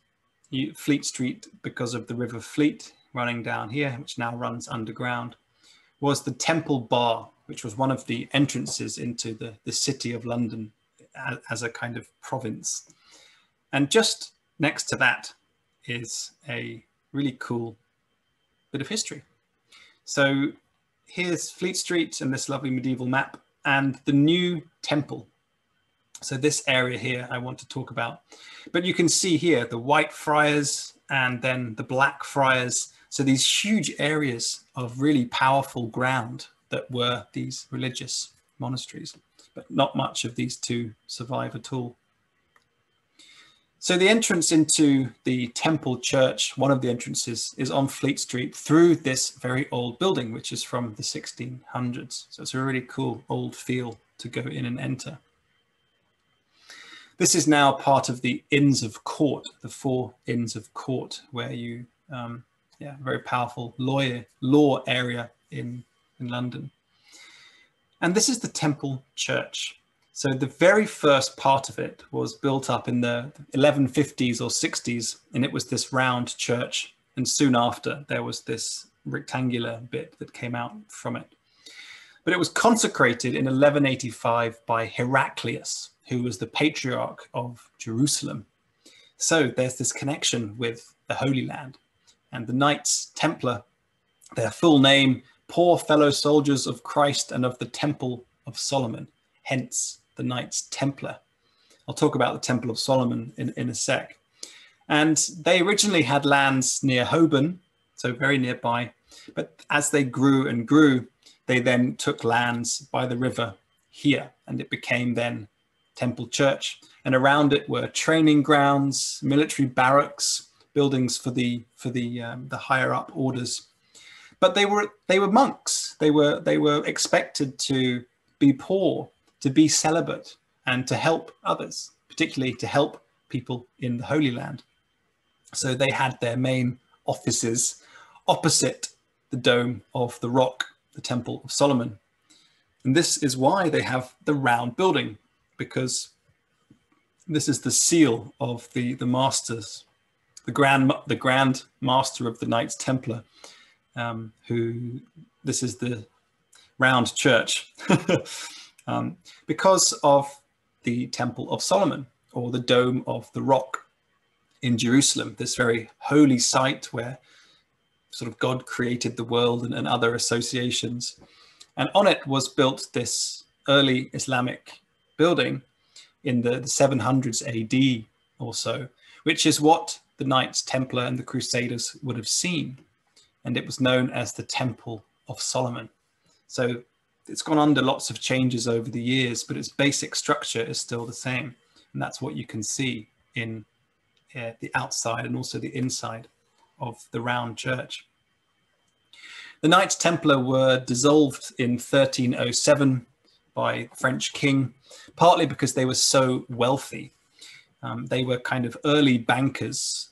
Fleet Street because of the River Fleet running down here, which now runs underground, was the Temple Bar, which was one of the entrances into the city of London as a kind of province. And just next to that is a really cool bit of history. So here's Fleet Street and this lovely medieval map and the new temple. So this area here I want to talk about. But you can see here the White Friars and then the Black Friars. So these huge areas of really powerful ground that were these religious monasteries, but not much of these two survive at all. So the entrance into the Temple Church, one of the entrances, is on Fleet Street through this very old building, which is from the 1600s. So it's a really cool old feel to go in and enter. This is now part of the Inns of Court, the 4 Inns of Court, where you, very powerful law area in London. And this is the Temple Church. So the very first part of it was built up in the 1150s or 60s, and it was this round church. And soon after, there was this rectangular bit that came out from it. But it was consecrated in 1185 by Heraclius, who was the patriarch of Jerusalem. So there's this connection with the Holy Land. And the Knights Templar, their full name, poor fellow soldiers of Christ and of the Temple of Solomon, hence the Knights Templar. I'll talk about the Temple of Solomon in a sec. And they originally had lands near Holborn, so very nearby. But as they grew and grew, they then took lands by the river here, and it became then Temple Church. And around it were training grounds, military barracks, buildings for the higher up orders. But they were monks. They were expected to be poor, to be celibate, and to help others, particularly to help people in the Holy Land. So they had their main offices opposite the Dome of the Rock, the Temple of Solomon. And this is why they have the round building, because this is the seal of the masters, the grand master of the Knights Templar, who this is the round church. Because of the Temple of Solomon, or the Dome of the Rock in Jerusalem, this very holy site where sort of God created the world and other associations. And on it was built this early Islamic building in the 700s AD or so, which is what the Knights Templar and the Crusaders would have seen. And it was known as the Temple of Solomon. So it's gone under lots of changes over the years, but its basic structure is still the same. And that's what you can see in the outside and also the inside of the round church. The Knights Templar were dissolved in 1307 by the French king, partly because they were so wealthy. They were kind of early bankers,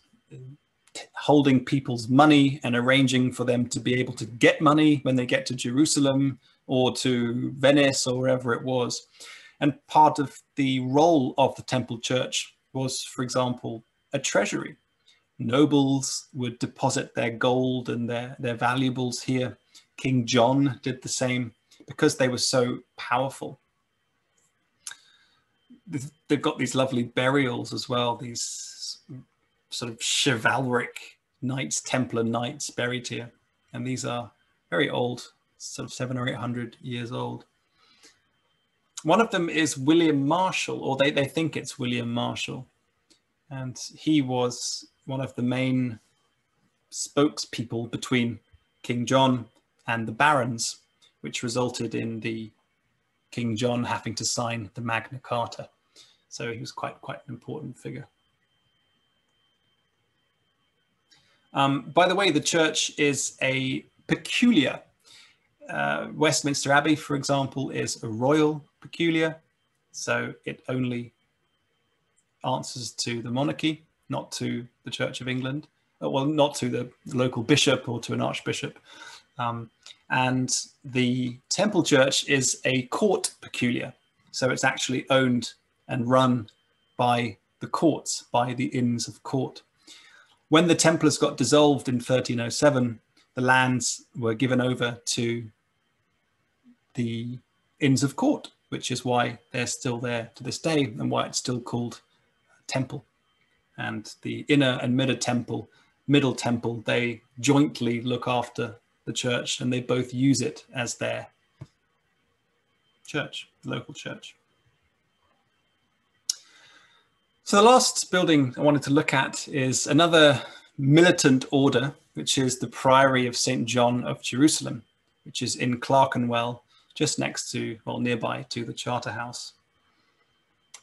holding people's money and arranging for them to be able to get money when they get to Jerusalem or to Venice or wherever it was. And part of the role of the Temple Church was, for example, a treasury. Nobles would deposit their gold and their valuables here. King John did the same because they were so powerful. They've got these lovely burials as well, these sort of chivalric Knights, Templar knights buried here. And these are very old, sort of 700 or 800 years old. One of them is William Marshall, or they think it's William Marshall. And he was one of the main spokespeople between King John and the barons, which resulted in the King John having to sign the Magna Carta. So he was quite an important figure. By the way, the church is a peculiar. Westminster Abbey, for example, is a royal peculiar. So it only answers to the monarchy, not to the Church of England. well, not to the local bishop or to an archbishop. And the temple church is a court peculiar. So it's actually owned and run by the courts, by the Inns of Court. When the Templars got dissolved in 1307, the lands were given over to the Inns of Court, which is why they're still there to this day and why it's still called temple. And the inner and middle temple, they jointly look after the church, and they both use it as their church, local church. So the last building I wanted to look at is another militant order, which is the Priory of St. John of Jerusalem, which is in Clarkenwell, just next to, well, nearby to the Charterhouse.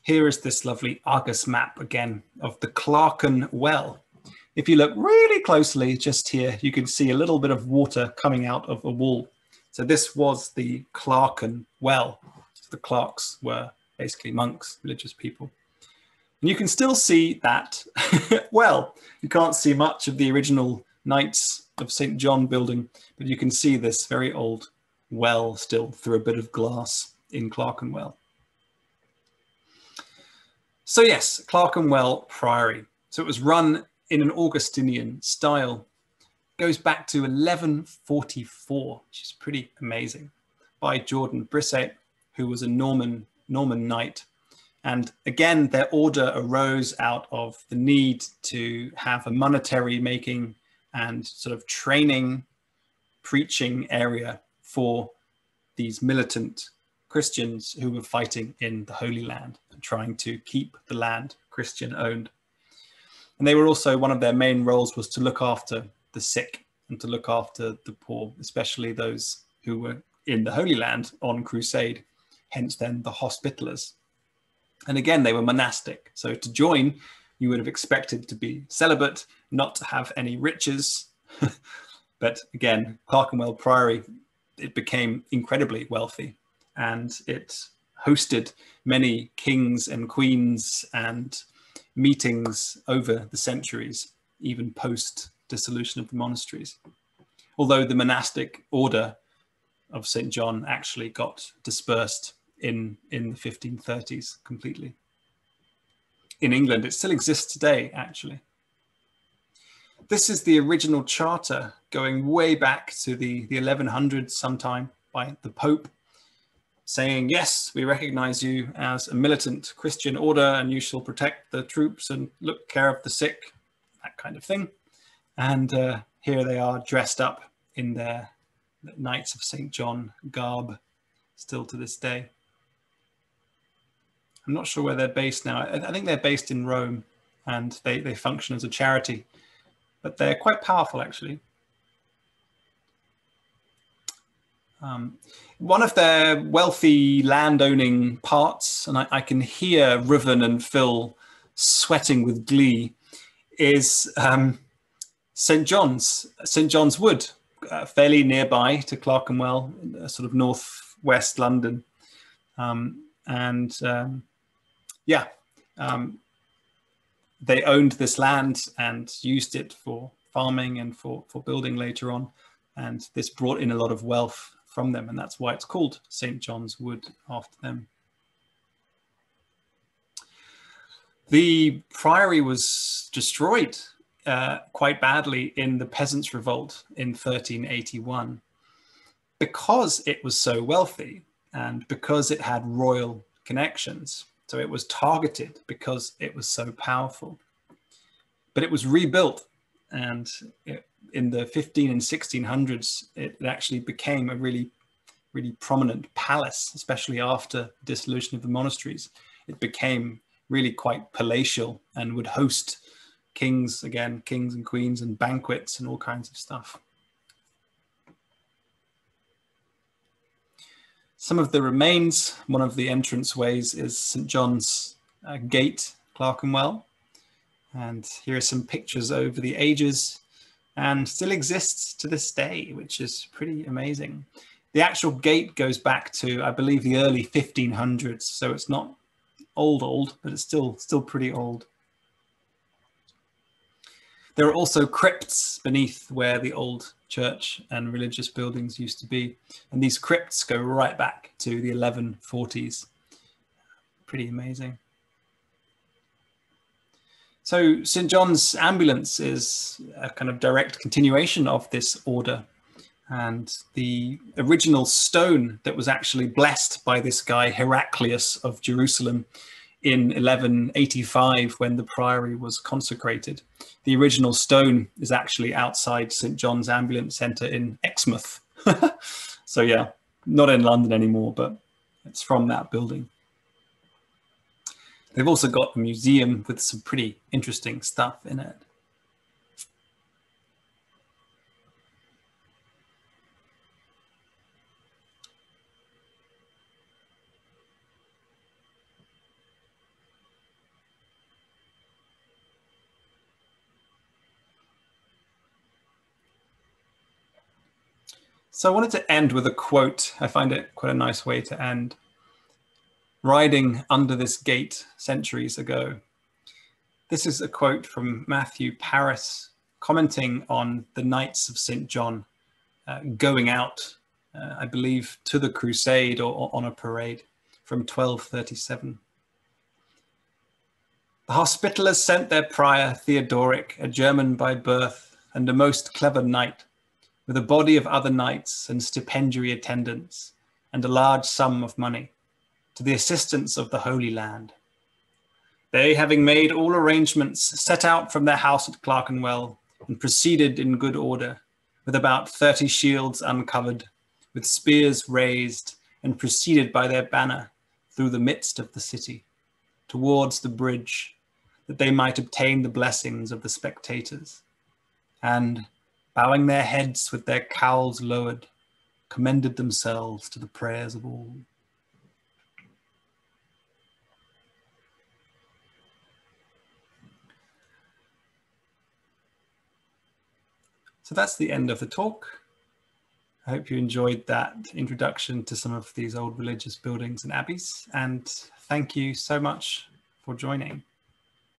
Here is this lovely Argus map again of the Clarkenwell. If you look really closely just here, you can see a little bit of water coming out of a wall. So this was the Clarkenwell. So the Clarks were basically monks, religious people. And you can still see that, well, you can't see much of the original Knights of St. John building, but you can see this very old well still through a bit of glass in Clarkenwell. So yes, Clarkenwell Priory. So it was run in an Augustinian style. It goes back to 1144, which is pretty amazing, by Jordan Brisset, who was a Norman knight. And again, their order arose out of the need to have a monetary making and sort of training, preaching area for these militant Christians who were fighting in the Holy Land and trying to keep the land Christian owned. And they were also, one of their main roles was to look after the sick and to look after the poor, especially those who were in the Holy Land on crusade, hence then the Hospitallers. And again, they were monastic. So to join, you would have expected to be celibate, not to have any riches. But again, Clarkenwell Priory, it became incredibly wealthy, and it hosted many kings and queens and meetings over the centuries, even post dissolution of the monasteries. Although the monastic order of St. John actually got dispersed in the 1530s completely. In England, it still exists today, actually. This is the original charter going way back to the 1100s sometime by the Pope, saying, yes, we recognize you as a militant Christian order and you shall protect the troops and look care of the sick, that kind of thing. And here they are dressed up in their Knights of St. John garb, still to this day. I'm not sure where they're based now. I think they're based in Rome, and they function as a charity, but they're quite powerful, actually. One of their wealthy landowning parts, and I can hear Riven and Phil sweating with glee, is St. John's Wood, fairly nearby to Clarkenwell, sort of northwest London. They owned this land and used it for farming and for building later on. And this brought in a lot of wealth from them. And that's why it's called St. John's Wood after them. The priory was destroyed quite badly in the Peasants' Revolt in 1381 because it was so wealthy and because it had royal connections. So it was targeted because it was so powerful. But it was rebuilt, and in the 15 and 1600s, it actually became a really, really prominent palace, especially after the dissolution of the monasteries. It became really quite palatial and would host kings and queens and banquets and all kinds of stuff. Some of the remains, one of the entranceways is St. John's Gate, Clarkenwell. And here are some pictures over the ages and still exists to this day, which is pretty amazing. The actual gate goes back to, I believe, the early 1500s. So it's not old, but it's still pretty old. There are also crypts beneath where the old church and religious buildings used to be. And these crypts go right back to the 1140s. Pretty amazing. So St. John's Ambulance is a kind of direct continuation of this order. And the original stone that was actually blessed by this guy Heraclius of Jerusalem in 1185 when the priory was consecrated. The original stone is actually outside St. John's Ambulance Centre in Exmouth. So yeah, not in London anymore, but it's from that building. They've also got a museum with some pretty interesting stuff in it. So I wanted to end with a quote. I find it quite a nice way to end. Riding under this gate centuries ago. This is a quote from Matthew Paris commenting on the Knights of St. John going out, I believe, to the crusade or on a parade from 1237. The Hospitallers sent their prior Theodoric, a German by birth and a most clever knight, with a body of other knights and stipendiary attendants, and a large sum of money, to the assistance of the Holy Land. They, having made all arrangements, set out from their house at Clarkenwell, and proceeded in good order, with about 30 shields uncovered, with spears raised, and proceeded by their banner through the midst of the city, towards the bridge, that they might obtain the blessings of the spectators, and, bowing their heads with their cowls lowered, commended themselves to the prayers of all. So that's the end of the talk. I hope you enjoyed that introduction to some of these old religious buildings and abbeys, and thank you so much for joining.